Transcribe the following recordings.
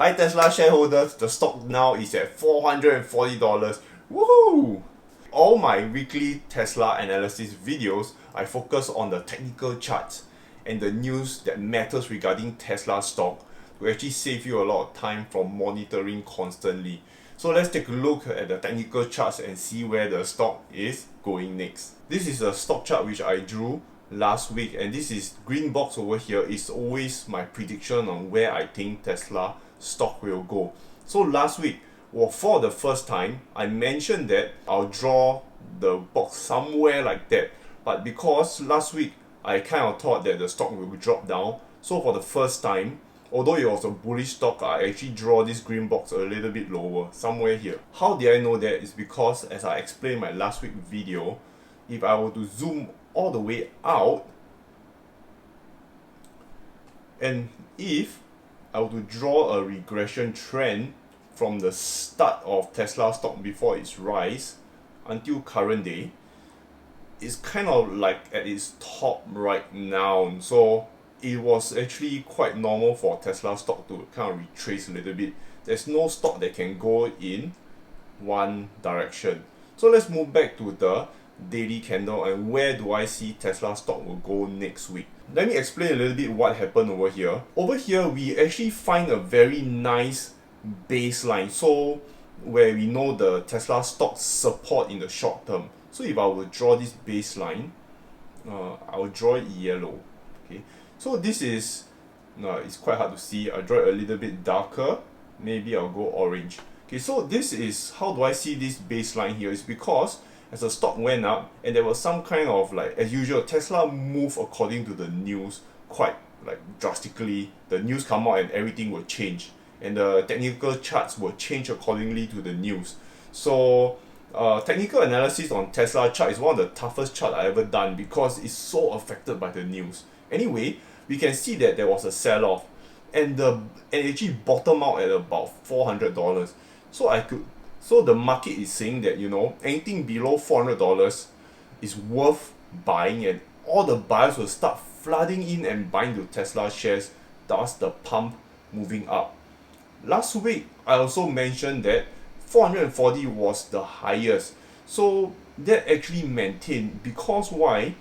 Hi Tesla shareholders, the stock now is at $440. Woohoo! All my weekly Tesla analysis videos, I focus on the technical charts and the news that matters regarding Tesla stock to actually save you a lot of time from monitoring constantly. So let's take a look at the technical charts and see where the stock is going next. This is a stock chart which I drew last week, and this is green box over here is always my prediction on where I think Tesla stock will go. So last week, well, for the first time, I mentioned that I'll draw the box somewhere like that, but because last week I kind of thought that the stock will drop down, so for the first time, although it was a bullish stock, I actually draw this green box a little bit lower, somewhere here. How did I know that? Is because, as I explained in my last week video, if I were to zoom all the way out, and if I were to draw a regression trend from the start of Tesla stock before its rise until current day, it's kind of like at its top right now. So it was actually quite normal for Tesla stock to kind of retrace a little bit. There's no stock that can go in one direction. So let's move back to the daily candle and where do I see Tesla stock will go next week. Let me explain a little bit what happened over here. Over here, we actually find a very nice baseline. So where we know the Tesla stock support in the short term. So if I will draw this baseline, I will draw it yellow. Okay. So this is, it's quite hard to see. I'll draw it a little bit darker. Maybe I'll go orange. Okay, so this is, how do I see this baseline here? Is because as the stock went up and there was some kind of, like, as usual, Tesla move according to the news quite like drastically. The news come out and everything will change, and the technical charts will change accordingly to the news. So technical analysis on Tesla chart is one of the toughest chart I ever done because it's so affected by the news. Anyway, we can see that there was a sell-off and it actually bottomed out at about $400. So the market is saying that, anything below $400 is worth buying, and all the buyers will start flooding in and buying the Tesla shares, thus the pump moving up. Last week, I also mentioned that 440 was the highest. So that actually maintained, because why?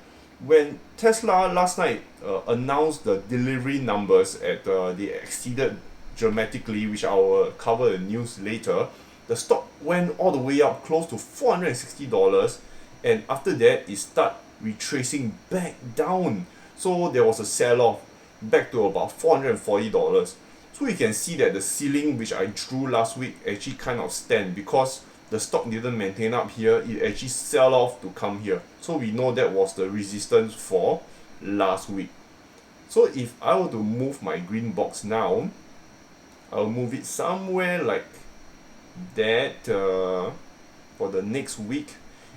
When Tesla last night announced the delivery numbers they exceeded dramatically, which I will cover the news later, the stock went all the way up close to $460, and after that it started retracing back down. So there was a sell-off back to about $440. So you can see that the ceiling which I drew last week actually kind of stand, because the stock didn't maintain up here, it actually sell off to come here. So we know that was the resistance for last week. So if I were to move my green box now, I'll move it somewhere like that for the next week,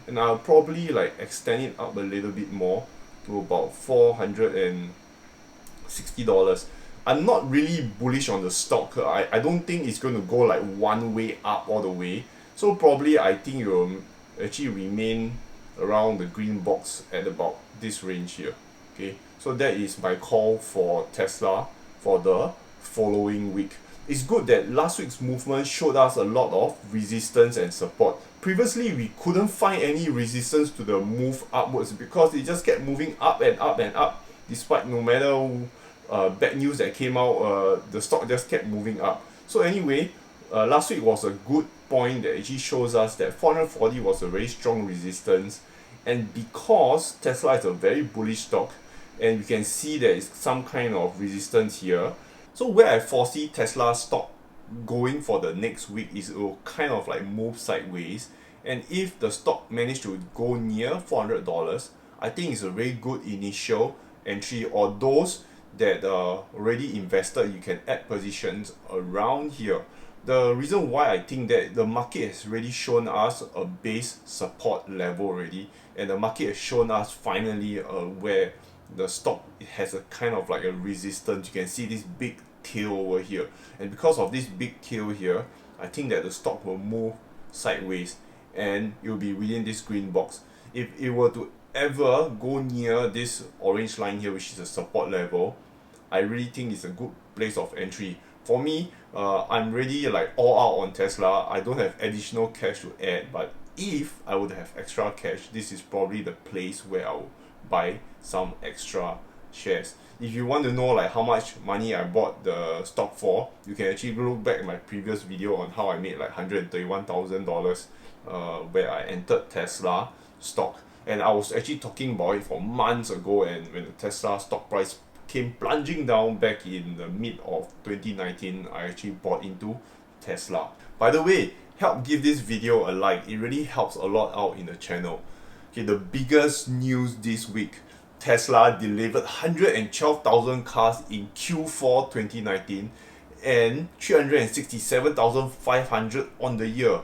and I'll probably like extend it up a little bit more to about $460. I'm not really bullish on the stock. I don't think it's going to go like one way up all the way. So probably I think it will actually remain around the green box at about this range here. Okay, so that is my call for Tesla for the following week. It's good that last week's movement showed us a lot of resistance and support. Previously, we couldn't find any resistance to the move upwards because it just kept moving up and up and up. Despite no matter bad news that came out, the stock just kept moving up. So anyway, last week was a good point that actually shows us that 440 was a very strong resistance, and because Tesla is a very bullish stock, and you can see there is some kind of resistance here. So where I foresee Tesla stock going for the next week is it will kind of like move sideways, and if the stock managed to go near $400, I think it's a very good initial entry. Or those that are already invested, you can add positions around here. The reason why I think that the market has really shown us a base support level already, and the market has shown us finally where the stock has a kind of like a resistance. You can see this big tail over here, and because of this big tail here, I think that the stock will move sideways and it will be within this green box. If it were to ever go near this orange line here, which is a support level, I really think it's a good place of entry. For me, I'm really like all out on Tesla. I don't have additional cash to add, but if I would have extra cash, this is probably the place where I'll buy some extra shares. If you want to know like how much money I bought the stock for, you can actually look back at my previous video on how I made like $131,000 where I entered Tesla stock. And I was actually talking about it for months ago, and when the Tesla stock price came plunging down back in the mid of 2019, I actually bought into Tesla. By the way, help give this video a like, it really helps a lot out in the channel. Okay, the biggest news this week, Tesla delivered 112,000 cars in Q4 2019 and 367,500 on the year.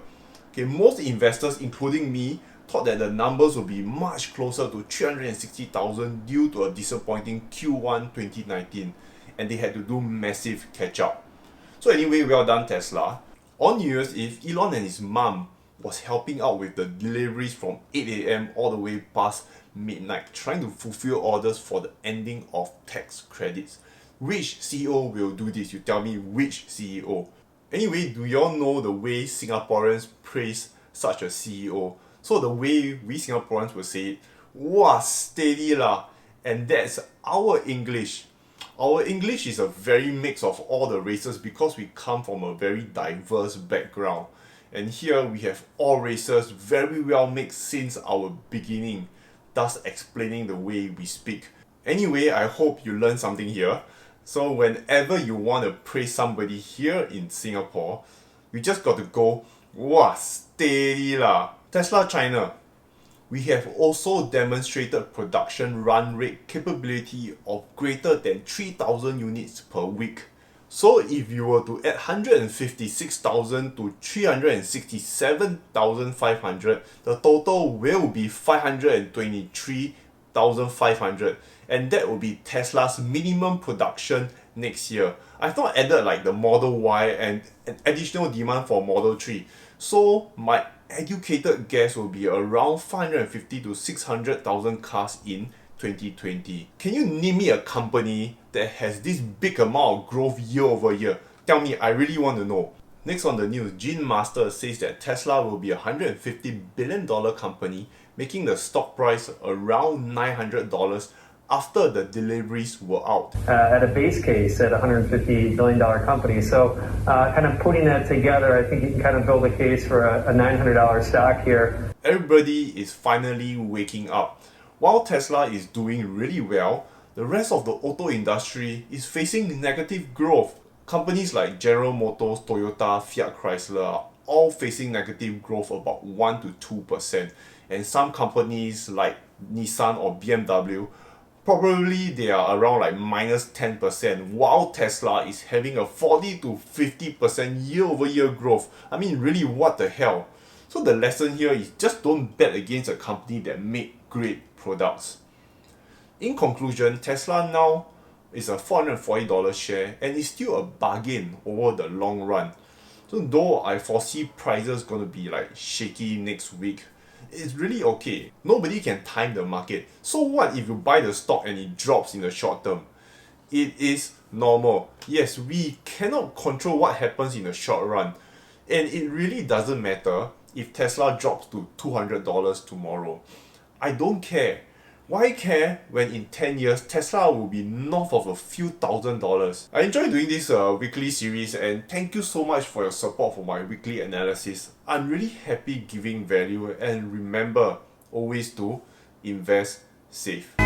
Okay, most investors, including me, thought that the numbers would be much closer to 360,000 due to a disappointing Q1 2019, and they had to do massive catch up. So anyway, well done Tesla. On New Year's Eve, Elon and his mum was helping out with the deliveries from 8 AM all the way past midnight, trying to fulfill orders for the ending of tax credits. Which CEO will do this? You tell me, which CEO? Anyway, do y'all know the way Singaporeans praise such a CEO? So the way we Singaporeans will say it, "Wah, steady lah," and that's our English. Our English is a very mix of all the races because we come from a very diverse background. And here we have all races very well mixed since our beginning, thus explaining the way we speak. Anyway, I hope you learned something here. So whenever you want to praise somebody here in Singapore, you just got to go, "Wah, steady lah." Tesla China. We have also demonstrated production run rate capability of greater than 3,000 units per week. So if you were to add 156,000 to 367,500, the total will be 523,500, and that will be Tesla's minimum production next year. I've not added like the Model Y and an additional demand for Model 3. So my educated guess will be around 550 to 600,000 cars in 2020. Can you name me a company that has this big amount of growth year over year? Tell me, I really want to know. Next on the news, Gene Master says that Tesla will be a $150 billion company, making the stock price around $900 after the deliveries were out. At a base case at a $150 billion company. So kind of putting that together, I think you can kind of build a case for a $900 stock here. Everybody is finally waking up. While Tesla is doing really well, the rest of the auto industry is facing negative growth. Companies like General Motors, Toyota, Fiat Chrysler are all facing negative growth about 1 to 2%. And some companies like Nissan or BMW, probably they are around like minus 10%, while Tesla is having a 40 to 50% year-over-year growth. I mean, really, what the hell? So the lesson here is just don't bet against a company that make great products. In conclusion, Tesla now is a $440 share and is still a bargain over the long run. So though I foresee prices going to be like shaky next week, it's really okay. Nobody can time the market. So what if you buy the stock and it drops in the short term? It is normal. Yes, we cannot control what happens in the short run. And it really doesn't matter if Tesla drops to $200 tomorrow. I don't care. Why care when in 10 years Tesla will be north of a few $1,000s? I enjoy doing this weekly series, and thank you so much for your support for my weekly analysis. I'm really happy giving value, and remember always to invest safe.